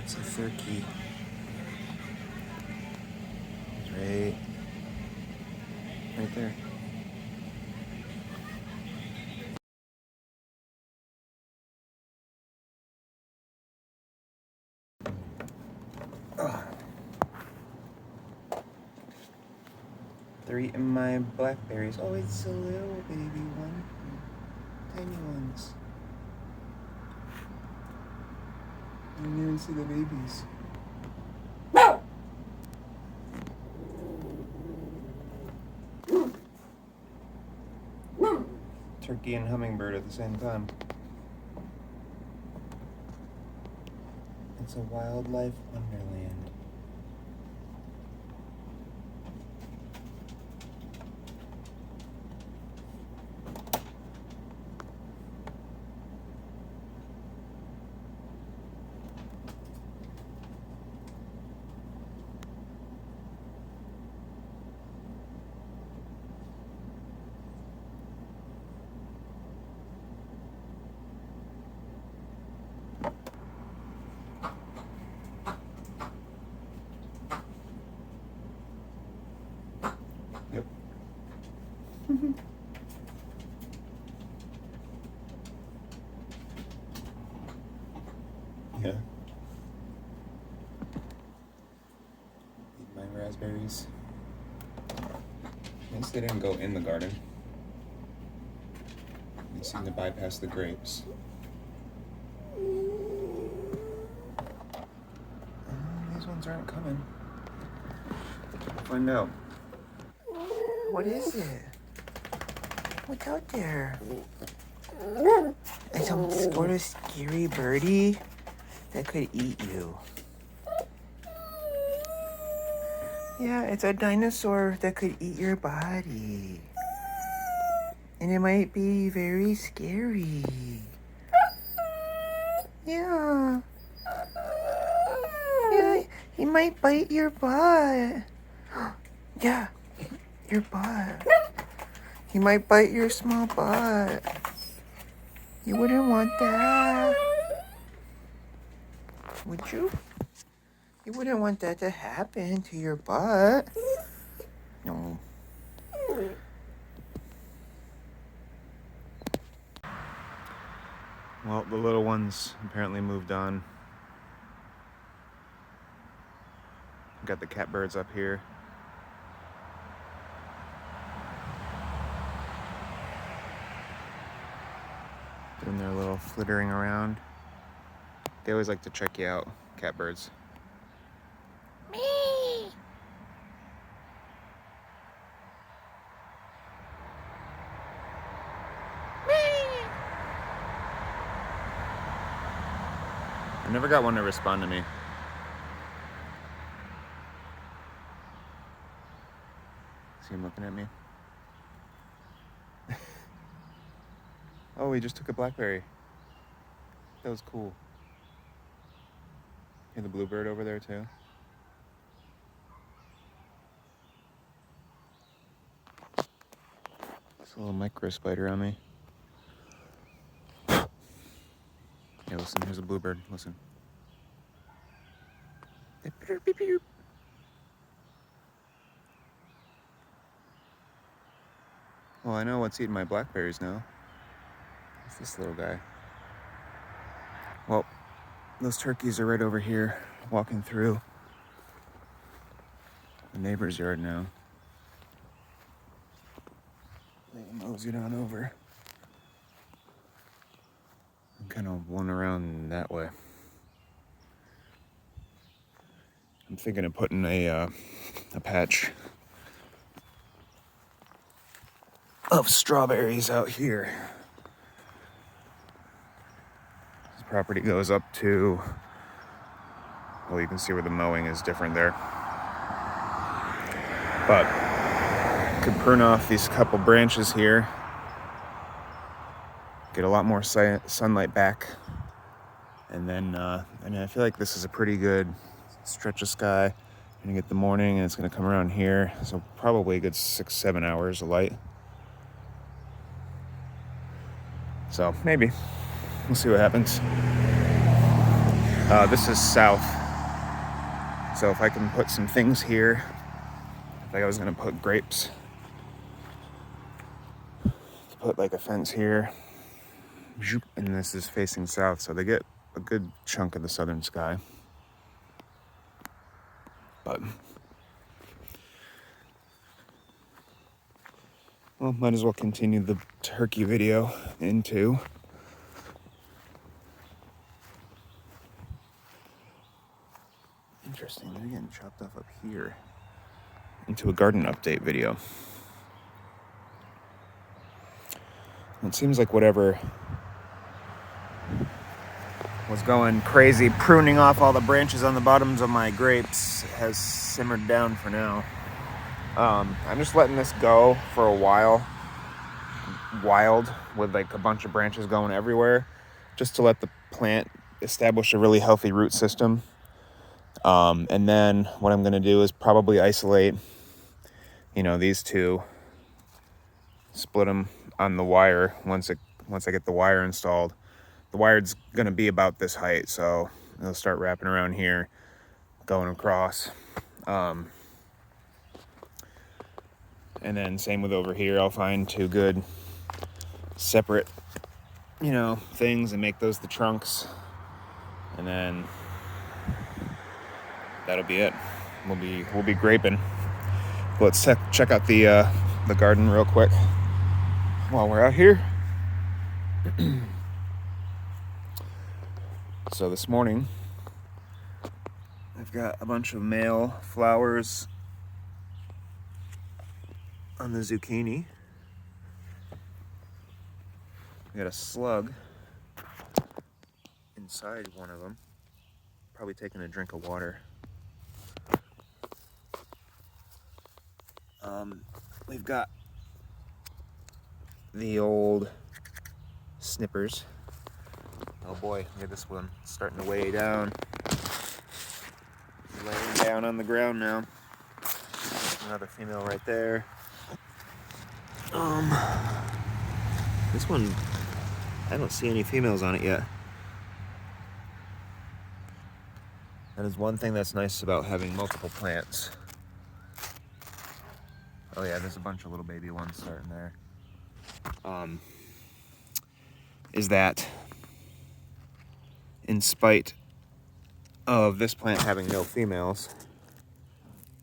It's a turkey. It's right there. They're eating my blackberries. Oh, it's a little baby one. Tiny ones. You didn't even see the babies. Turkey and hummingbird at the same time. It's a wildlife wonderland. Yep. Yeah. Eat my raspberries. At least they didn't go in the garden. They seem to bypass the grapes. These ones aren't coming. We'll find out. What is it? What's out there? It's some sort of scary birdie that could eat you. Yeah, it's a dinosaur that could eat your body. And it might be very scary. Yeah. Yeah, he might bite your butt. Yeah, your butt. He might bite your small butt. You wouldn't want that. Would you? You wouldn't want that to happen to your butt. No. Well, the little ones apparently moved on. Got the catbirds up here. Doing their little flittering around. They always like to check you out, catbirds. Me. I never got one to respond to me. See him looking at me? Oh, he just took a blackberry. That was cool. Hear the bluebird over there too? There's a little MicroSpider on me. Yeah, listen, here's a bluebird. Listen. Well, I know what's eating my blackberries now. It's this little guy. Well, those turkeys are right over here, walking through the neighbor's yard now. They moseyed on over. I'm kind of one around that way. I'm thinking of putting a patch of strawberries out here. This property goes up to, well, you can see where the mowing is different there. But I could prune off these couple branches here, get a lot more sunlight back, and then I feel like this is a pretty good stretch of sky. You're gonna get the morning, and it's gonna come around here, so probably a good 6-7 hours of light. So maybe we'll see what happens. This is south. So if I can put some things here, like I was gonna put grapes, put like a fence here, and this is facing south, so they get a good chunk of the southern sky. But, well, might as well continue the turkey video into. Interesting, they're getting chopped off up here into a garden update video. It seems like whatever was going crazy pruning off all the branches on the bottoms of my grapes has simmered down for now. I'm just letting this go for a while, wild, with like a bunch of branches going everywhere, just to let the plant establish a really healthy root system. And then what I'm going to do is probably isolate, these two, split them on the wire once I get the wire installed. The wire's going to be about this height, so it'll start wrapping around here, going across. And then same with over here, I'll find two good separate, things and make those the trunks. And then that'll be it. We'll be graping. Let's check out the garden real quick while we're out here. So this morning, I've got a bunch of male flowers on the zucchini. I got a slug inside one of them, probably taking a drink of water. We've got the old snippers. Oh boy, look at this one, starting to weigh down. Laying down on the ground now. Another female right there. This one, I don't see any females on it yet. That is one thing that's nice about having multiple plants. Oh yeah, there's a bunch of little baby ones starting there. Is that in spite of this plant having no females,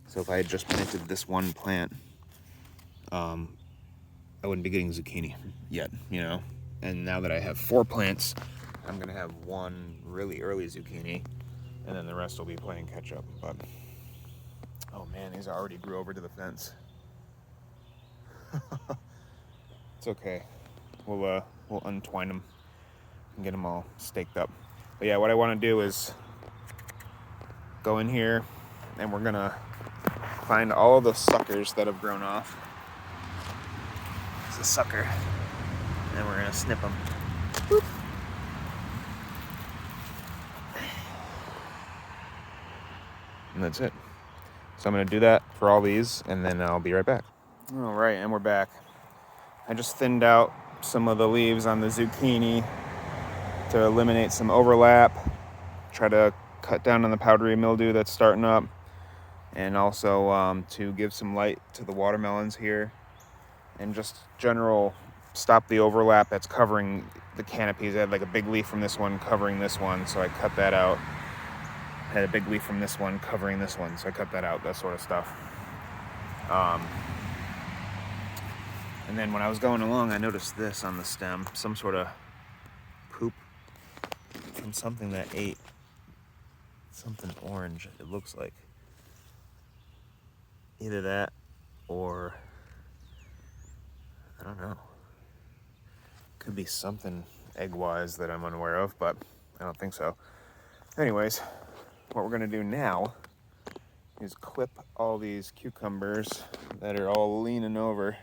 so if I had just planted this one plant, I wouldn't be getting zucchini yet, And now that I have 4 plants, I'm gonna have one really early zucchini, and then the rest will be playing catch up. But oh man, these already grew over to the fence. It's okay. We'll untwine them and get them all staked up. But yeah, what I want to do is go in here, and we're gonna find all of the suckers that have grown off. It's a sucker, and we're gonna snip them. Boop. And that's it. So I'm gonna do that for all these, and then I'll be right back. All right, and we're back. I just thinned out some of the leaves on the zucchini to eliminate some overlap, try to cut down on the powdery mildew that's starting up, and also to give some light to the watermelons here, and just general stop the overlap that's covering the canopies. I had like a big leaf from this one covering this one, so I cut that out. I had a big leaf from this one covering this one, so I cut that out, that sort of stuff. And then when I was going along, I noticed this on the stem, some sort of poop from something that ate something orange, it looks like. Either that or, I don't know. Could be something egg-wise that I'm unaware of, but I don't think so. Anyways, what we're gonna do now is clip all these cucumbers that are all leaning over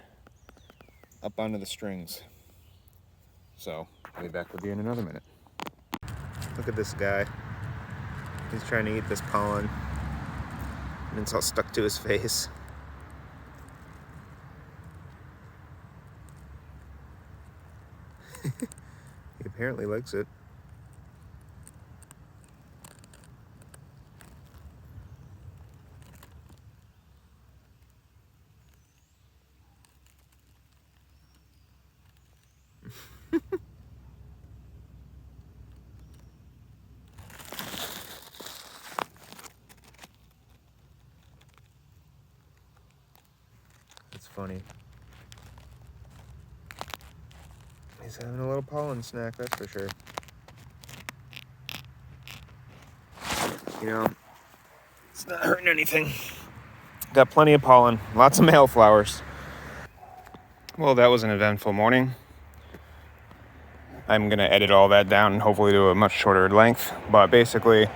up onto the strings. So, I'll be back with you in another minute. Look at this guy. He's trying to eat this pollen, and it's all stuck to his face. He apparently likes it. funny. He's having a little pollen snack, that's for sure. You know, it's not hurting anything. Got plenty of pollen, lots of male flowers. Well, that was an eventful morning. I'm gonna edit all that down and hopefully to a much shorter length. But basically,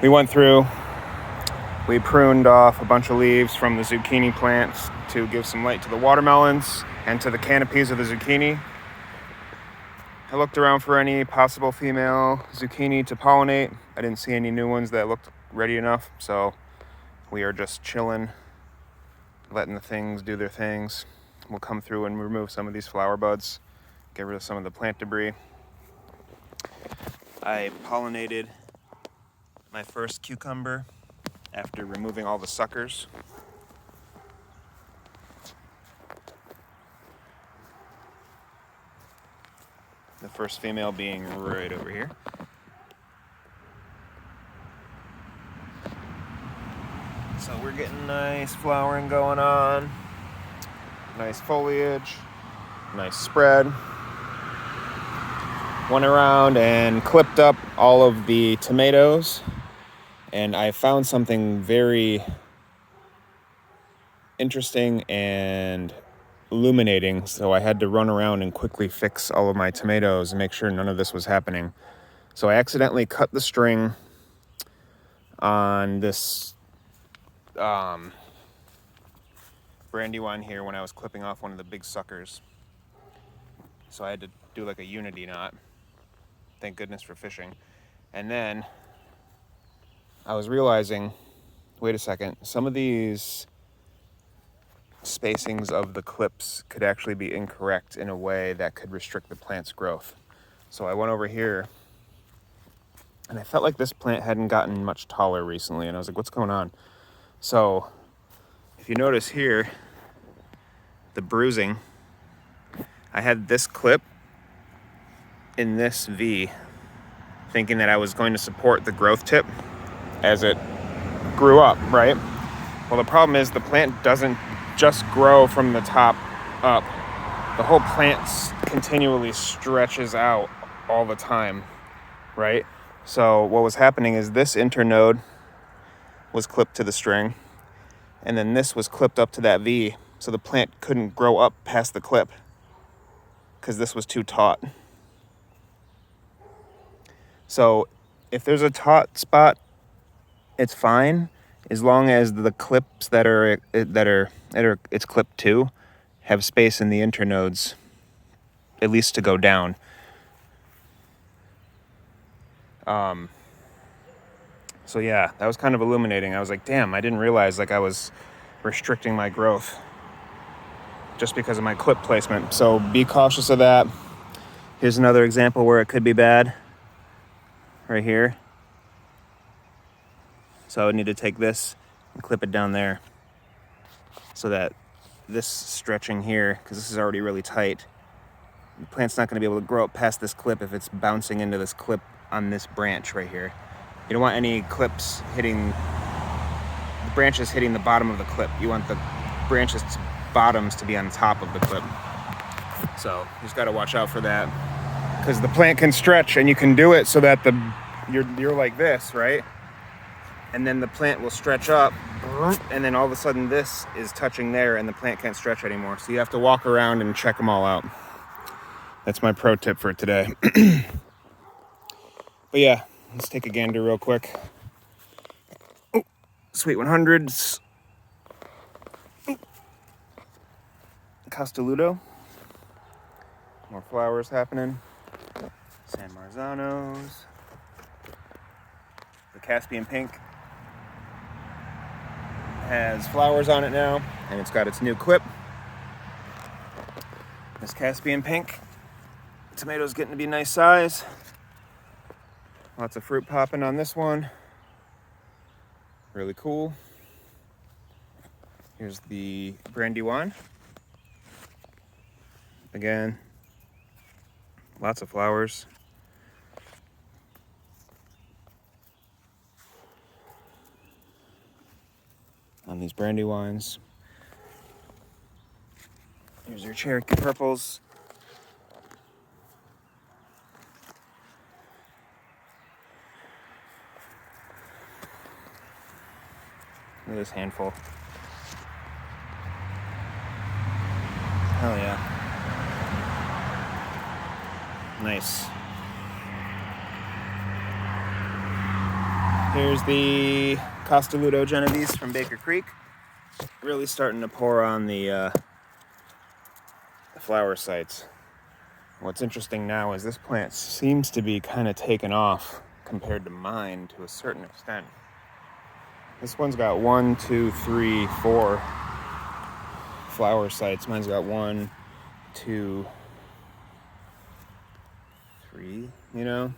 we went through, we pruned off a bunch of leaves from the zucchini plants to give some light to the watermelons and to the canopies of the zucchini. I looked around for any possible female zucchini to pollinate. I didn't see any new ones that looked ready enough, so we are just chilling, letting the things do their things. We'll come through and remove some of these flower buds, get rid of some of the plant debris. I pollinated my first cucumber after removing all the suckers. The first female being right over here. So we're getting nice flowering going on, nice foliage, nice spread. Went around and clipped up all of the tomatoes, and I found something very interesting and illuminating, so I had to run around and quickly fix all of my tomatoes and make sure none of this was happening. So I accidentally cut the string on this brandywine here when I was clipping off one of the big suckers. So I had to do like a unity knot. Thank goodness for fishing. And then I was realizing, wait a second, some of these spacings of the clips could actually be incorrect in a way that could restrict the plant's growth. So I went over here and I felt like this plant hadn't gotten much taller recently, and I was like, what's going on? So if you notice here, the bruising, I had this clip in this V, thinking that I was going to support the growth tip as it grew up, right? Well, the problem is the plant doesn't just grow from the top up. The whole plant continually stretches out all the time, right? So what was happening is this internode was clipped to the string, and then this was clipped up to that V, so the plant couldn't grow up past the clip because this was too taut. So if there's a taut spot, it's fine as long as the clips that it's clipped to have space in the internodes, at least to go down. So yeah, that was kind of illuminating. I was like, damn, I didn't realize like I was restricting my growth just because of my clip placement. So be cautious of that. Here's another example where it could be bad. Right here. So I would need to take this and clip it down there so that this stretching here, because this is already really tight, the plant's not going to be able to grow up past this clip if it's bouncing into this clip on this branch right here. You don't want any clips hitting, the branches hitting the bottom of the clip. You want the branches bottoms to be on top of the clip. So you just got to watch out for that, because the plant can stretch, and you can do it so that you're like this, right? And then the plant will stretch up, and then all of a sudden this is touching there and the plant can't stretch anymore. So you have to walk around and check them all out. That's my pro tip for today. But yeah, let's take a gander real quick. Oh, Sweet 100s. Castelludo. More flowers happening. San Marzanos. The Caspian Pink has flowers on it now, and it's got its new clip. This Caspian Pink. Tomatoes getting to be nice size. Lots of fruit popping on this one. Really cool. Here's the Brandywine. Again, lots of flowers. On these Brandywines. Here's your Cherokee purples. Look at this handful. Hell yeah. Nice. Here's the Costaludo Genovese from Baker Creek. Really starting to pour on the flower sites. What's interesting now is this plant seems to be kind of taken off compared to mine to a certain extent. This one's got 1, 2, 3, 4 flower sites. Mine's got 1, 2, 3, you know?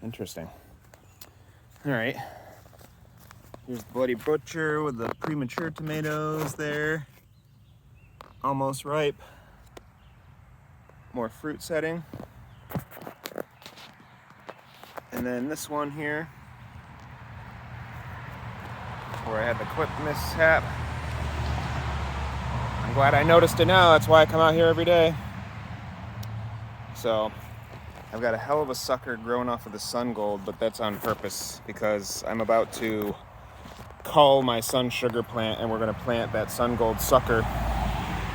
Interesting. All right. Here's the Bloody Butcher with the premature tomatoes there. Almost ripe. More fruit setting. And then this one here, where I had the clip mishap. I'm glad I noticed it now. That's why I come out here every day. So I've got a hell of a sucker growing off of the sun gold, but that's on purpose because I'm about to cull my sun sugar plant, and we're going to plant that sun gold sucker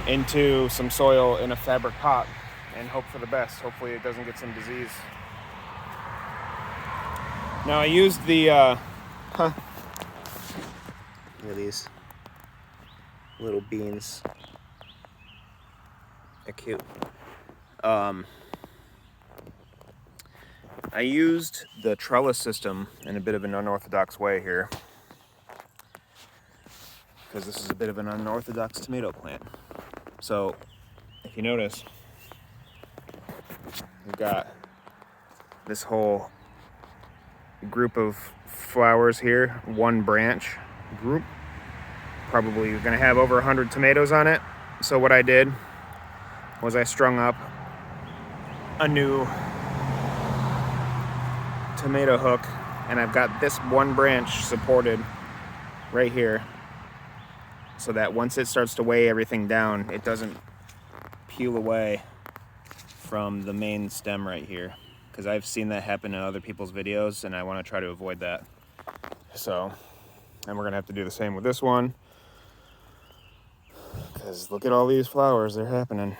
into some soil in a fabric pot and hope for the best. Hopefully it doesn't get some disease. Now I used the look at these little beans. They're cute. I used the trellis system in a bit of an unorthodox way here, because this is a bit of an unorthodox tomato plant. So if you notice, we've got this whole group of flowers here, one branch group. Probably you're gonna have over 100 tomatoes on it. So what I did was I strung up a new tomato hook, and I've got this one branch supported right here, so that once it starts to weigh everything down, it doesn't peel away from the main stem right here, because I've seen that happen in other people's videos and I want to try to avoid that. So, and we're gonna have to do the same with this one, because look at all these flowers, they're happening.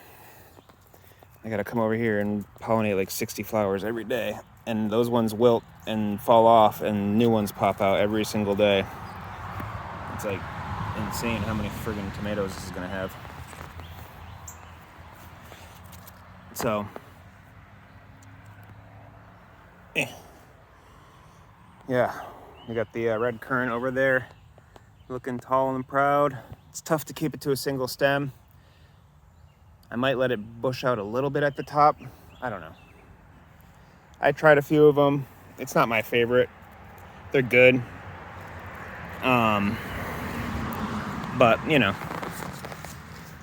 I gotta come over here and pollinate like 60 flowers every day, and those ones wilt and fall off and new ones pop out every single day. It's like insane how many friggin' tomatoes this is gonna have. So yeah, we got the red currant over there looking tall and proud. It's tough to keep it to a single stem. I might let it bush out a little bit at the top. I don't know. I tried a few of them. It's not my favorite. They're good. But, you know,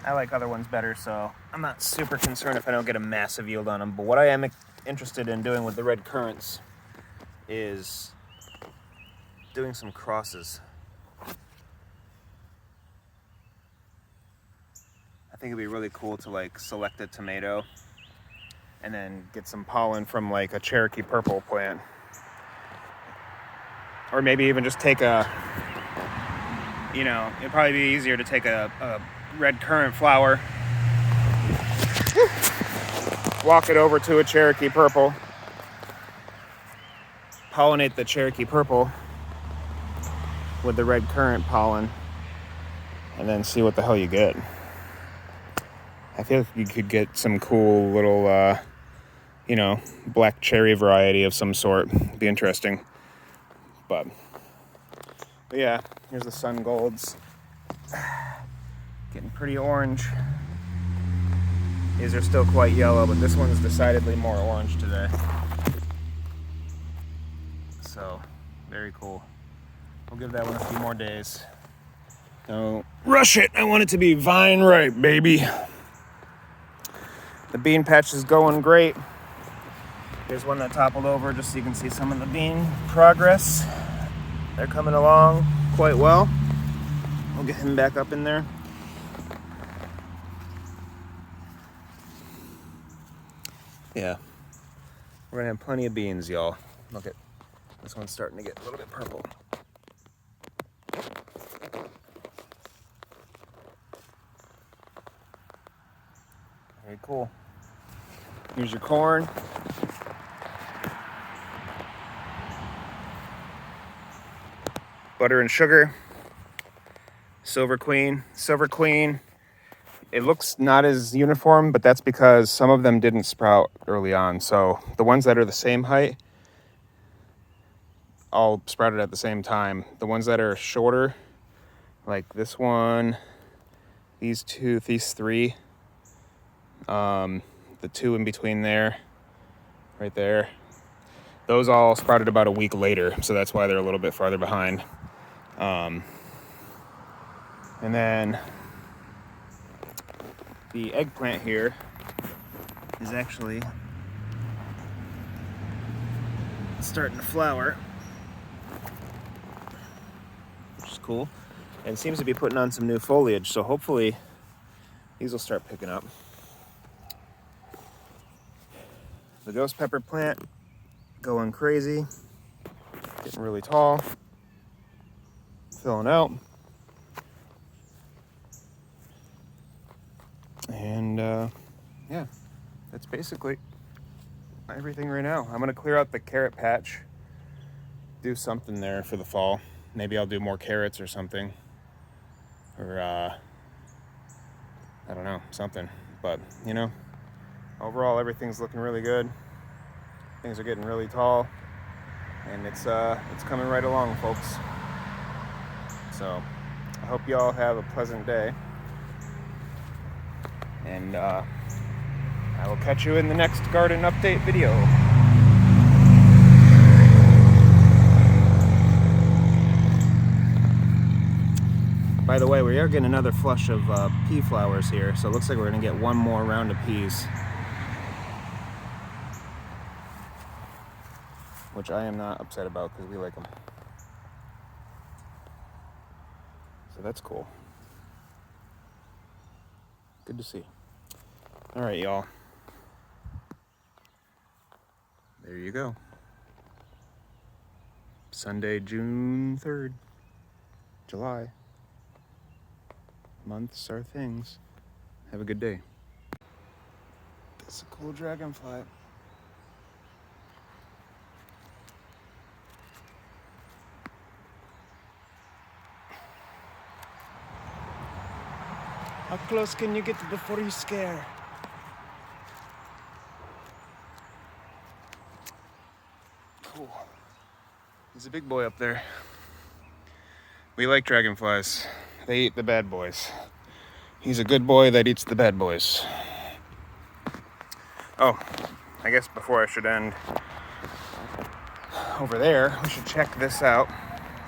I like other ones better, so I'm not super concerned if I don't get a massive yield on them. But what I am interested in doing with the red currants is doing some crosses. I think it'd be really cool to like select a tomato and then get some pollen from like a Cherokee purple plant. Or maybe even just take a, you know, it'd probably be easier to take a red currant flower, walk it over to a Cherokee purple, pollinate the Cherokee purple with the red currant pollen, and then see what the hell you get. I feel like you could get some cool little, you know, black cherry variety of some sort. It'd be interesting. But yeah, here's the sun golds. Getting pretty orange. These are still quite yellow, but this one's decidedly more orange today. So, very cool. We'll give that one a few more days. Don't rush it. I want it to be vine ripe, baby. The bean patch is going great. Here's one that toppled over just so you can see some of the bean progress. They're coming along quite well. We'll get him back up in there. Yeah, we're gonna have plenty of beans, y'all. Look at this one's starting to get a little bit purple. Very cool. Here's your corn. Butter and sugar. Silver Queen. Silver Queen. It looks not as uniform, but that's because some of them didn't sprout early on. So the ones that are the same height all sprouted at the same time. The ones that are shorter, like this one, these two, these three, the two in between there, right there, those all sprouted about a week later. So that's why they're a little bit farther behind. And then the eggplant here is actually starting to flower, which is cool. And it seems to be putting on some new foliage, so hopefully these will start picking up. The ghost pepper plant going crazy, getting really tall, filling out. And yeah, that's basically everything right now. I'm gonna clear out the carrot patch, do something there for the fall. Maybe I'll do more carrots or something, or I don't know, something. But you know, overall everything's looking really good. Things are getting really tall, and it's coming right along, folks. So I hope you all have a pleasant day, and I will catch you in the next garden update video. By the way, we are getting another flush of pea flowers here, so it looks like we're gonna get one more round of peas, which I am not upset about because we like them. So that's cool. Good to see. All right, y'all. There you go. Sunday, June 3rd. July. Months are things. Have a good day. That's a cool dragonfly. How close can you get before you scare? Cool. There's a big boy up there. We like dragonflies. They eat the bad boys. He's a good boy that eats the bad boys. Oh, I guess before I should end, over there, we should check this out.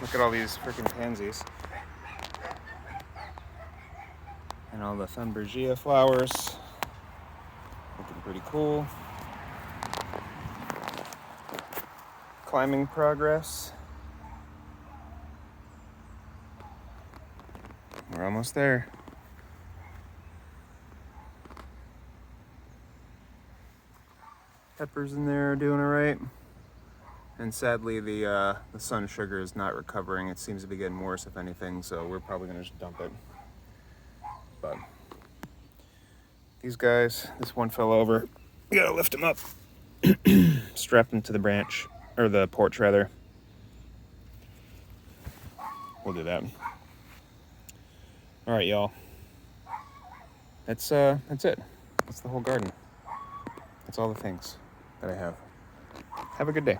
Look at all these freaking pansies. And all the Thunbergia flowers. Looking pretty cool. Climbing progress. We're almost there. Peppers in there are doing all right. And sadly, the sun sugar is not recovering. It seems to be getting worse, if anything, so we're probably gonna just dump it. But these guys, this one fell over. You gotta lift him up. Strap him to the branch, or the porch rather. We'll do that. All right, y'all. That's it. That's the whole garden. That's all the things that I have. Have a good day.